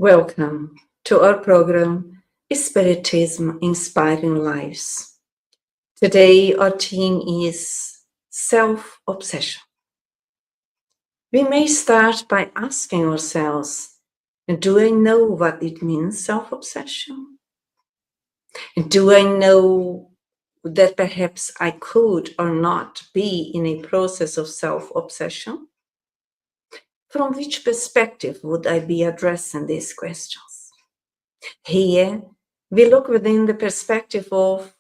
Welcome to our program, Spiritism Inspiring Lives. Today our theme is self-obsession. We may start by asking ourselves, do I know what it means, self-obsession? Do I know that perhaps I could or not be in a process of self-obsession? From which perspective would I be addressing these questions? Here, we look within the perspective of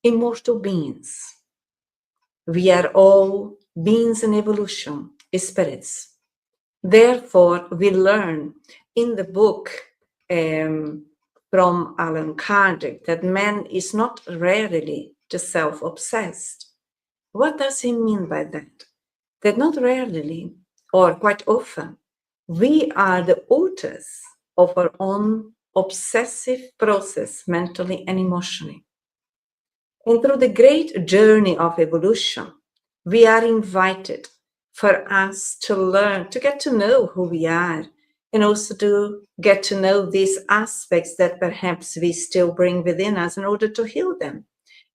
immortal beings. We are all beings in evolution, spirits. Therefore, we learn in the book from Allan Kardec that man is not rarely the self-obsessed. What does he mean by that? That not rarely, or quite often, we are the authors of our own obsessive process, mentally and emotionally. And through the great journey of evolution, we are invited for us to learn, to get to know who we are, and also to get to know these aspects that perhaps we still bring within us in order to heal them.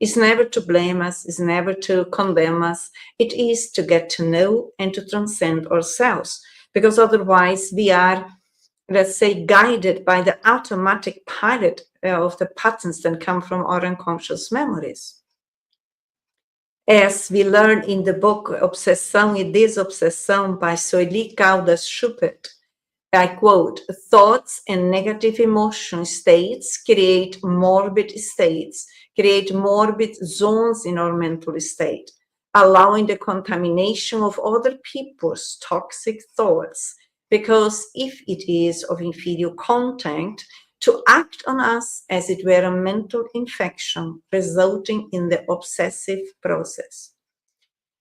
It's never to blame us, it's never to condemn us. It is to get to know and to transcend ourselves, because otherwise we are, let's say, guided by the automatic pilot of the patterns that come from our unconscious memories. As we learn in the book Obsessão e Desobsessão by Zwirtes Caldas Schubert, I quote, thoughts and negative emotion states create morbid states, create morbid zones in our mental state, allowing the contamination of other people's toxic thoughts, because if it is of inferior content, to act on us as it were a mental infection, resulting in the obsessive process.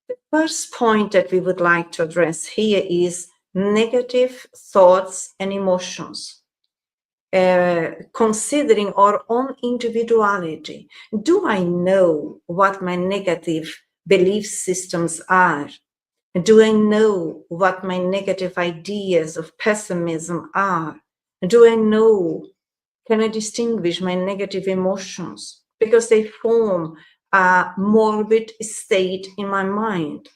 The first point that we would like to address here is negative thoughts and emotions. Considering our own individuality, do I know what my negative belief systems are? Do I know what my negative ideas of pessimism are? Do I know, can I distinguish my negative emotions? Because they form a morbid state in my mind.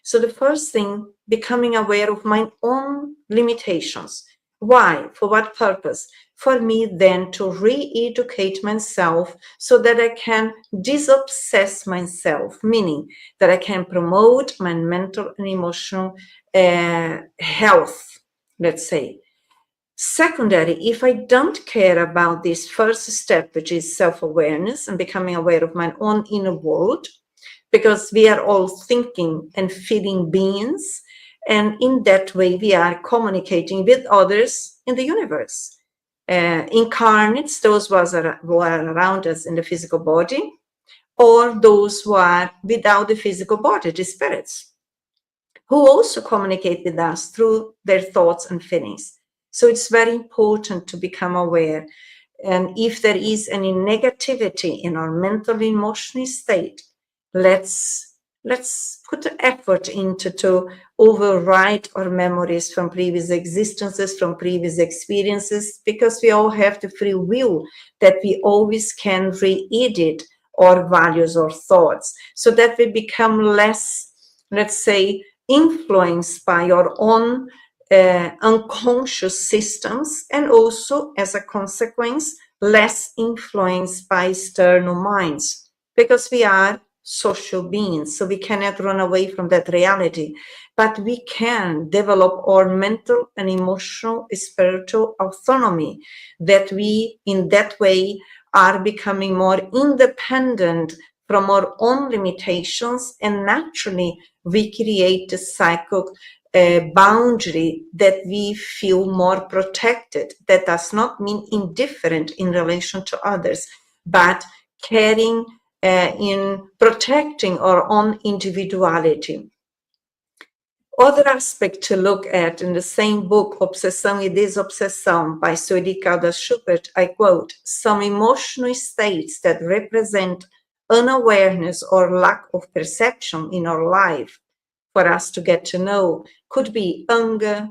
So the first thing, becoming aware of my own limitations. Why? For what purpose? For me then to re-educate myself so that I can disobsess myself, meaning that I can promote my mental and emotional health, let's say. Secondary, if I don't care about this first step, which is self-awareness and becoming aware of my own inner world, because we are all thinking and feeling beings, and in that way we are communicating with others in the universe. Incarnates, those who are around us in the physical body, or those who are without the physical body, the spirits, who also communicate with us through their thoughts and feelings. So it's very important to become aware. And if there is any negativity in our mental and emotional state, let's put the effort into to override our memories from previous existences, from previous experiences, because we all have the free will that we always can re-edit our values or thoughts, so that we become less, let's say, influenced by our own unconscious systems, and also as a consequence less influenced by external minds, because we are social beings, so we cannot run away from that reality, but we can develop our mental and emotional spiritual autonomy, that we in that way are becoming more independent from our own limitations, and naturally we create the psychic boundary that we feel more protected. That does not mean indifferent in relation to others, but caring in protecting our own individuality. Other aspect to look at in the same book, Obsessão e Desobsessão by Zwirtes Caldas Schubert, I quote, some emotional states that represent unawareness or lack of perception in our life for us to get to know could be anger,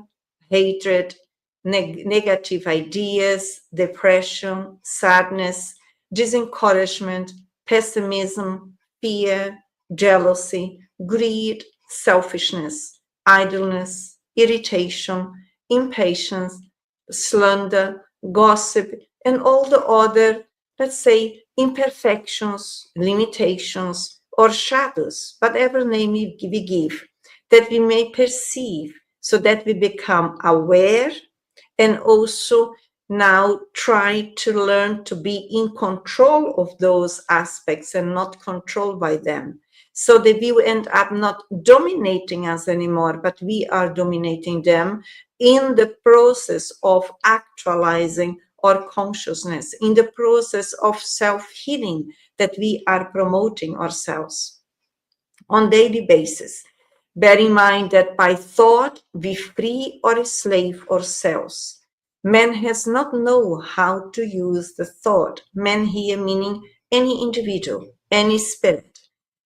hatred, negative ideas, depression, sadness, disencouragement, pessimism, fear, jealousy, greed, selfishness, idleness, irritation, impatience, slander, gossip, and all the other, let's say, imperfections, limitations, or shadows, whatever name we give, that we may perceive, so that we become aware and also now try to learn to be in control of those aspects and not controlled by them. So that we will end up not dominating us anymore, but we are dominating them in the process of actualizing our consciousness, in the process of self-healing that we are promoting ourselves on daily basis. Bear in mind that by thought we free or slave ourselves. Man has not known how to use the thought. Man here meaning any individual, any spirit.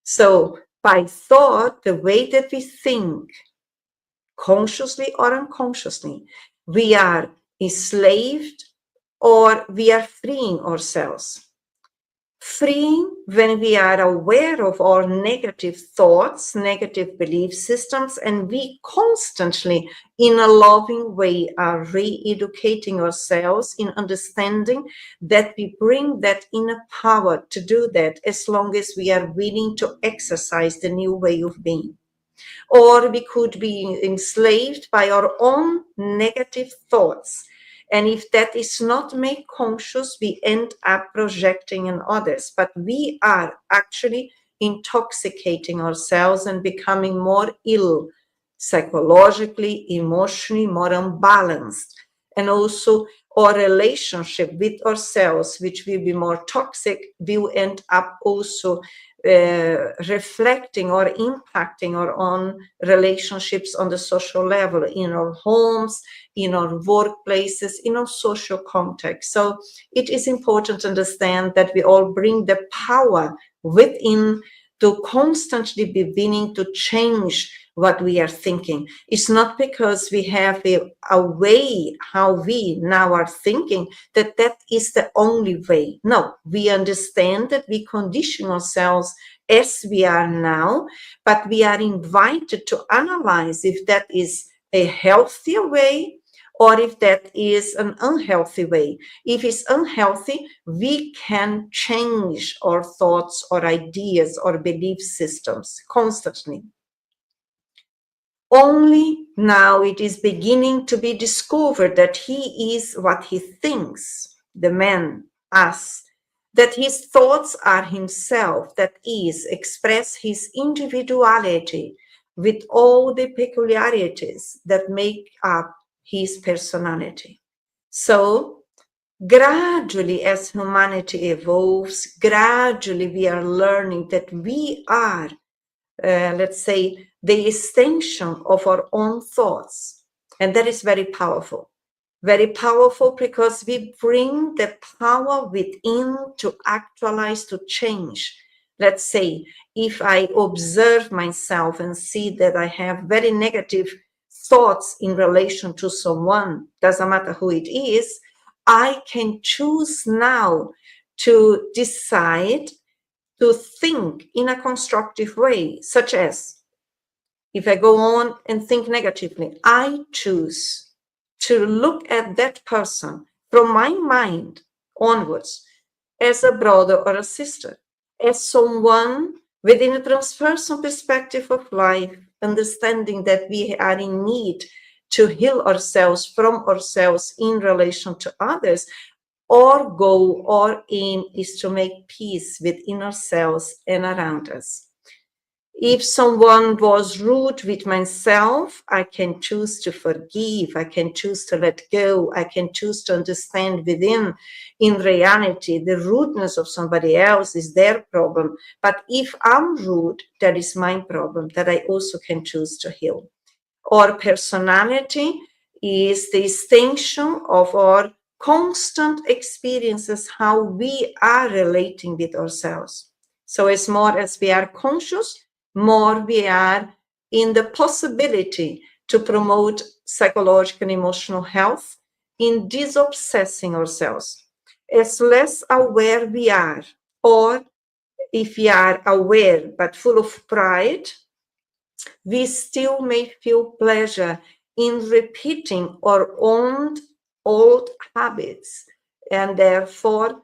So by thought, the way that we think, consciously or unconsciously, we are enslaved or we are freeing ourselves. Freeing when we are aware of our negative thoughts, negative belief systems, and we constantly, in a loving way, are re-educating ourselves in understanding that we bring that inner power to do that as long as we are willing to exercise the new way of being. Or we could be enslaved by our own negative thoughts. And if that is not made conscious, we end up projecting on others. But we are actually intoxicating ourselves and becoming more ill, psychologically, emotionally, more unbalanced. And also our relationship with ourselves, which will be more toxic, will end up also reflecting or impacting our own relationships on the social level, in our homes, in our workplaces, in our social context. So it is important to understand that we all bring the power within to constantly be willing to change what we are thinking. It's not because we have a way how we now are thinking that that is the only way. No, we understand that we condition ourselves as we are now, but we are invited to analyze if that is a healthier way or if that is an unhealthy way. If it's unhealthy, we can change our thoughts or ideas or belief systems constantly. Only now it is beginning to be discovered that he is what he thinks, the man, us, that his thoughts are himself, that is, express his individuality with all the peculiarities that make up his personality. So, gradually, as humanity evolves, gradually we are learning that we are, let's say, the extension of our own thoughts. And that is very powerful. Very powerful because we bring the power within to actualize, to change. Let's say, if I observe myself and see that I have very negative thoughts in relation to someone, doesn't matter who it is, I can choose now to decide to think in a constructive way, such as, if I go on and think negatively, I choose to look at that person from my mind onwards as a brother or a sister, as someone within a transpersonal perspective of life, understanding that we are in need to heal ourselves from ourselves in relation to others. Our goal, our aim is to make peace within ourselves and around us. If someone was rude with myself, I can choose to forgive, I can choose to let go, I can choose to understand within, in reality, the rudeness of somebody else is their problem. But if I'm rude, that is my problem, that I also can choose to heal. Our personality is the extension of our constant experiences, how we are relating with ourselves. So as more as we are conscious, more we are in the possibility to promote psychological and emotional health, in disobsessing ourselves. As less aware we are, or if we are aware but full of pride, we still may feel pleasure in repeating our own old habits, and therefore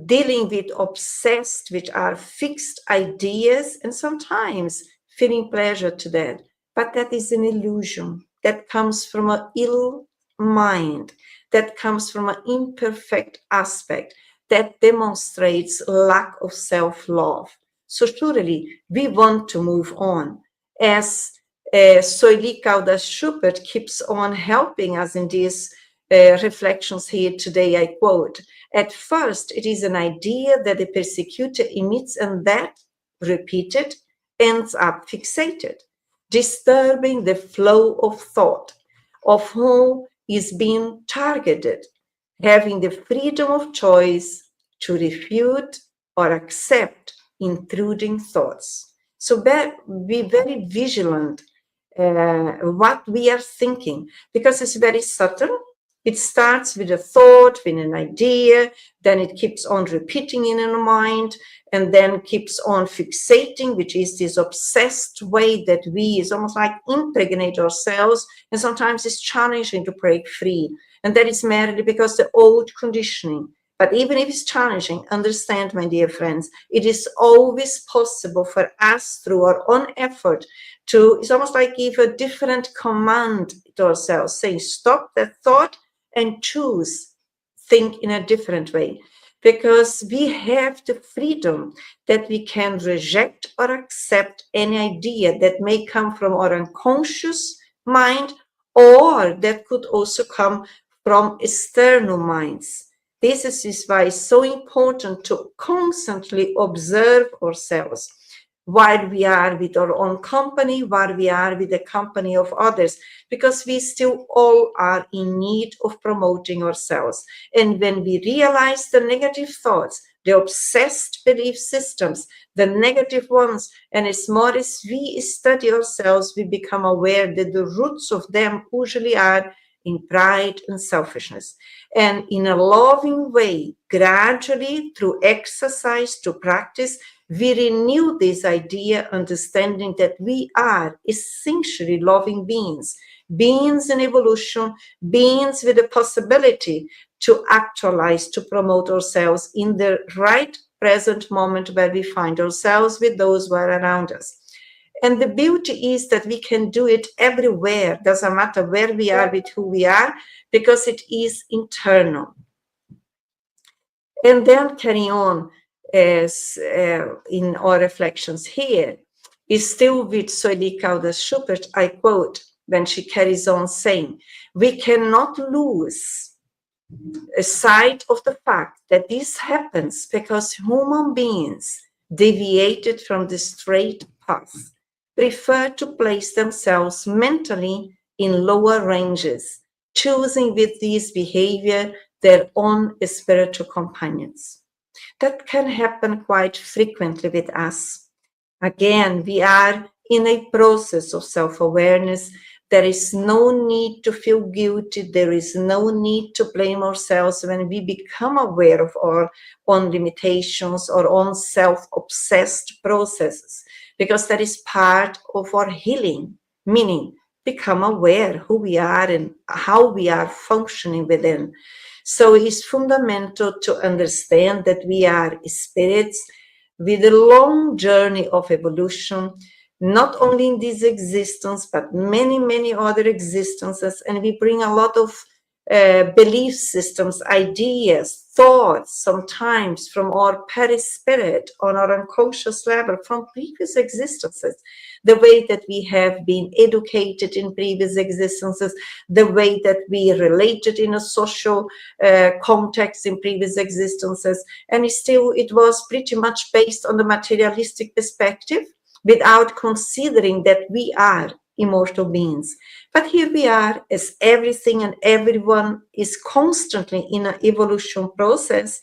dealing with obsessed, which are fixed ideas, and sometimes feeling pleasure to that. But that is an illusion that comes from an ill mind, that comes from an imperfect aspect, that demonstrates lack of self-love. So surely we want to move on. As Soili Caldas-Schubert keeps on helping us in these reflections here today, I quote, "At first, it is an idea that the persecutor emits, and that, repeated, ends up fixated, disturbing the flow of thought of who is being targeted, having the freedom of choice to refute or accept intruding thoughts." So be very vigilant what we are thinking, because it's very subtle. It starts with a thought, with an idea, then it keeps on repeating in our mind, and then keeps on fixating, which is this obsessed way that it's almost like impregnate ourselves, and sometimes it's challenging to break free. And that is merely because the old conditioning. But even if it's challenging, understand, my dear friends, it is always possible for us through our own effort to, it's almost like give a different command to ourselves, saying, stop that thought and choose, think in a different way. Because we have the freedom that we can reject or accept any idea that may come from our unconscious mind, or that could also come from external minds. This is why it's so important to constantly observe ourselves while we are with our own company, while we are with the company of others, because we still all are in need of promoting ourselves. And when we realize the negative thoughts, the obsessed belief systems, the negative ones, and as more as we study ourselves, we become aware that the roots of them usually are in pride and selfishness. And in a loving way, gradually, through exercise, to practice, we renew this idea, understanding that we are essentially loving beings, beings in evolution, beings with the possibility to actualize, to promote ourselves in the right present moment where we find ourselves with those who are around us. And the beauty is that we can do it everywhere, doesn't matter where we are with who we are, because it is internal. And then carrying on, as in our reflections here, is still with Soili Caldas-Schubert, I quote, when she carries on saying, "We cannot lose sight of the fact that this happens because human beings deviated from the straight path, prefer to place themselves mentally in lower ranges, choosing with this behavior their own spiritual companions." That can happen quite frequently with us. Again, we are in a process of self-awareness. There is no need to feel guilty. There is no need to blame ourselves when we become aware of our own limitations, our own self-obsessed processes, because that is part of our healing, meaning become aware who we are and how we are functioning within. So it's fundamental to understand that we are spirits with a long journey of evolution, not only in this existence, but many, many other existences. And we bring a lot of belief systems, ideas, thoughts, sometimes from our perispirit on our unconscious level, from previous existences, the way that we have been educated in previous existences, the way that we related in a social context in previous existences. And it was pretty much based on the materialistic perspective, without considering that we are immortal beings. But here we are, as everything and everyone is constantly in an evolution process,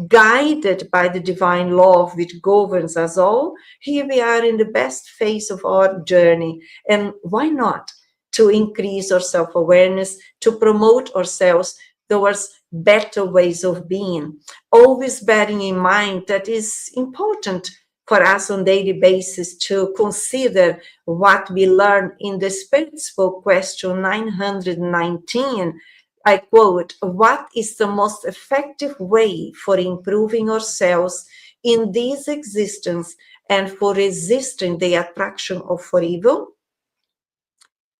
guided by the divine law which governs us all. Here we are in the best phase of our journey. And why not to increase our self-awareness, to promote ourselves towards better ways of being. Always bearing in mind that it's important for us on a daily basis to consider what we learn in the Spirit's Book, question 919. I quote, "What is the most effective way for improving ourselves in this existence and for resisting the attraction of for evil?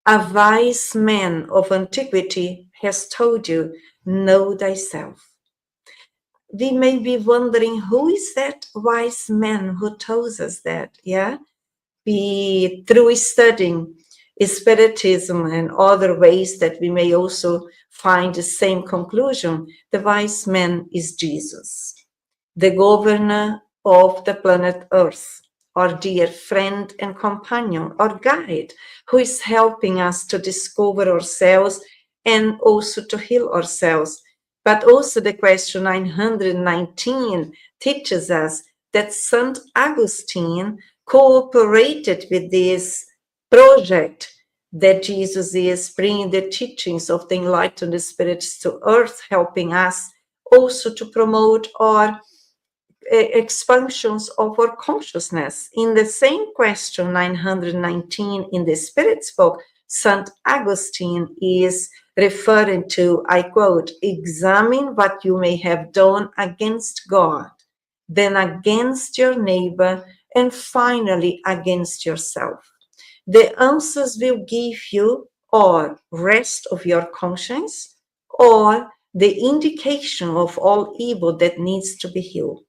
A wise man of antiquity has told you, know thyself." We may be wondering, who is that wise man who tells us that? Yeah, through studying Spiritism and other ways that we may also find the same conclusion. The wise man is Jesus, the governor of the planet Earth, our dear friend and companion, our guide, who is helping us to discover ourselves and also to heal ourselves. But also the question 919 teaches us that St. Augustine cooperated with this project that Jesus is bringing the teachings of the enlightened spirits to earth, helping us also to promote our expansions of our consciousness. In the same question 919 in the Spirit's Book, St. Augustine is referring to, I quote, "Examine what you may have done against God, then against your neighbor, and finally against yourself. The answers will give you or rest of your conscience or the indication of all evil that needs to be healed."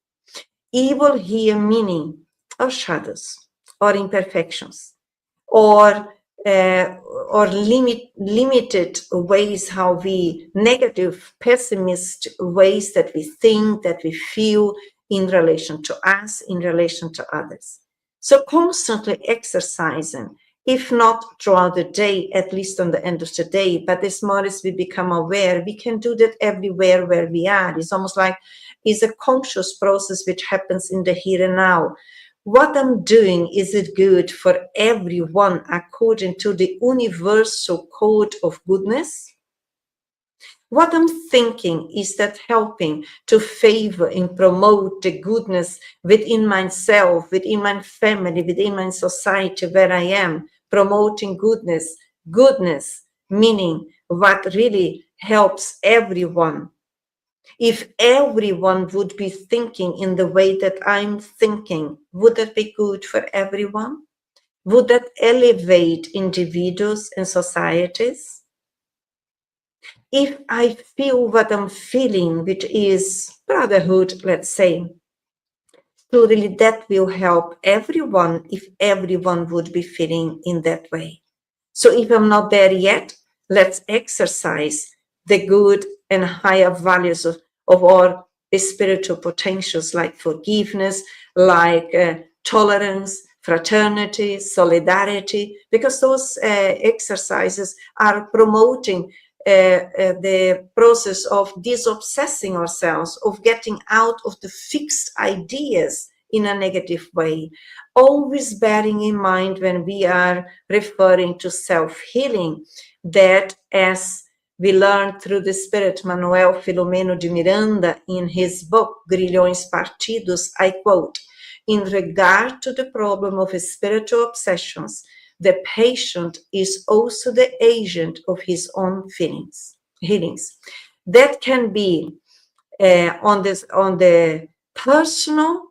Evil here meaning our shadows, or imperfections, or limited ways, how we negative, pessimist ways that we think, that we feel in relation to us, in relation to others. So constantly exercising, if not throughout the day, at least on the end of the day, but as more as we become aware, we can do that everywhere where we are. It's almost like it's a conscious process which happens in the here and now. What I'm doing, is it good for everyone according to the universal code of goodness? What I'm thinking, is that helping to favor and promote the goodness within myself, within my family, within my society where I am, promoting goodness? Goodness meaning what really helps everyone. If everyone would be thinking in the way that I'm thinking, would that be good for everyone? Would that elevate individuals and societies? If I feel what I'm feeling, which is brotherhood, let's say, so really that will help everyone if everyone would be feeling in that way. So if I'm not there yet, let's exercise the good and higher values of our spiritual potentials, like forgiveness, like tolerance, fraternity, solidarity, because those exercises are promoting the process of disobsessing ourselves, of getting out of the fixed ideas in a negative way. Always bearing in mind when we are referring to self-healing, that as we learned through the Spirit Manuel Filomeno de Miranda in his book, Grilhões Partidos, I quote, "In regard to the problem of spiritual obsessions, the patient is also the agent of his own healings." That can be on the personal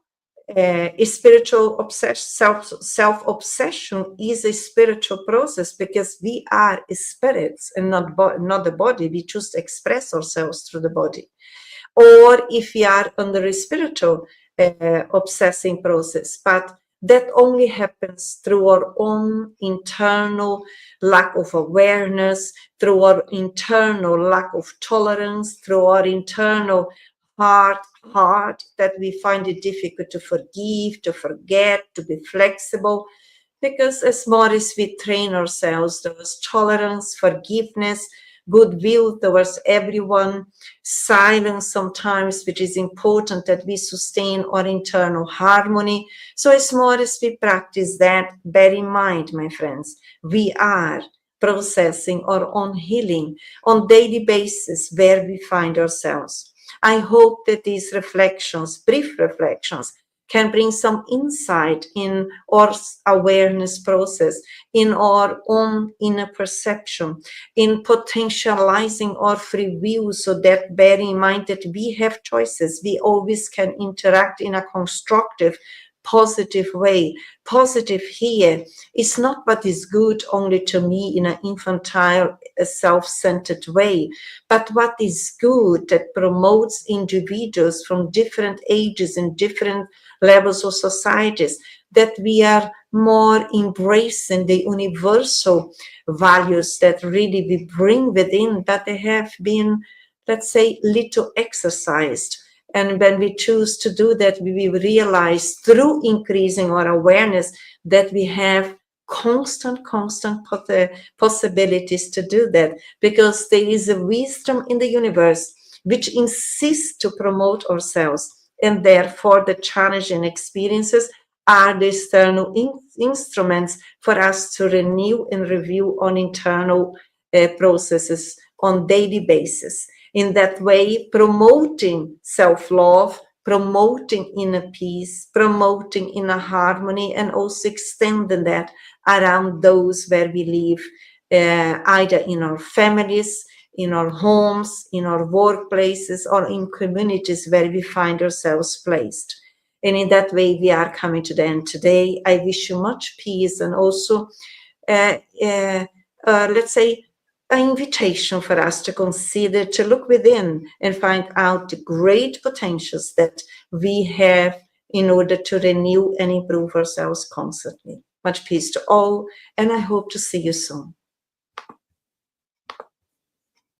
spiritual obsession. Self-obsession is a spiritual process, because we are spirits and not the body. We choose to express ourselves through the body. Or if we are under a spiritual obsessing process, but that only happens through our own internal lack of awareness, through our internal lack of tolerance, through our internal heart that we find it difficult to forgive, to forget, to be flexible. Because as more as we train ourselves, towards tolerance, forgiveness, goodwill towards everyone, silence sometimes, which is important that we sustain our internal harmony. So as more as we practice that, bear in mind, my friends, we are processing our own healing on daily basis where we find ourselves. I hope that these reflections, brief reflections, can bring some insight in our awareness process, in our own inner perception, in potentializing our free will, so that bear in mind that we have choices. We always can interact in a constructive, positive way. Positive here is not what is good only to me in an infantile, self-centered way, but what is good that promotes individuals from different ages and different levels of societies, that we are more embracing the universal values that really we bring within, but they have been, let's say, little exercised. And when we choose to do that, we will realize through increasing our awareness that we have constant possibilities to do that, because there is a wisdom in the universe which insists to promote ourselves, and therefore the challenging experiences are the external instruments for us to renew and review on internal processes on daily basis. In that way, promoting self-love, promoting inner peace, promoting inner harmony, and also extending that around those where we live, either in our families, in our homes, in our workplaces, or in communities where we find ourselves placed. And in that way, we are coming to the end today. I wish you much peace, and also, let's say, an invitation for us to consider, to look within and find out the great potentials that we have in order to renew and improve ourselves constantly. Much peace to all, and I hope to see you soon.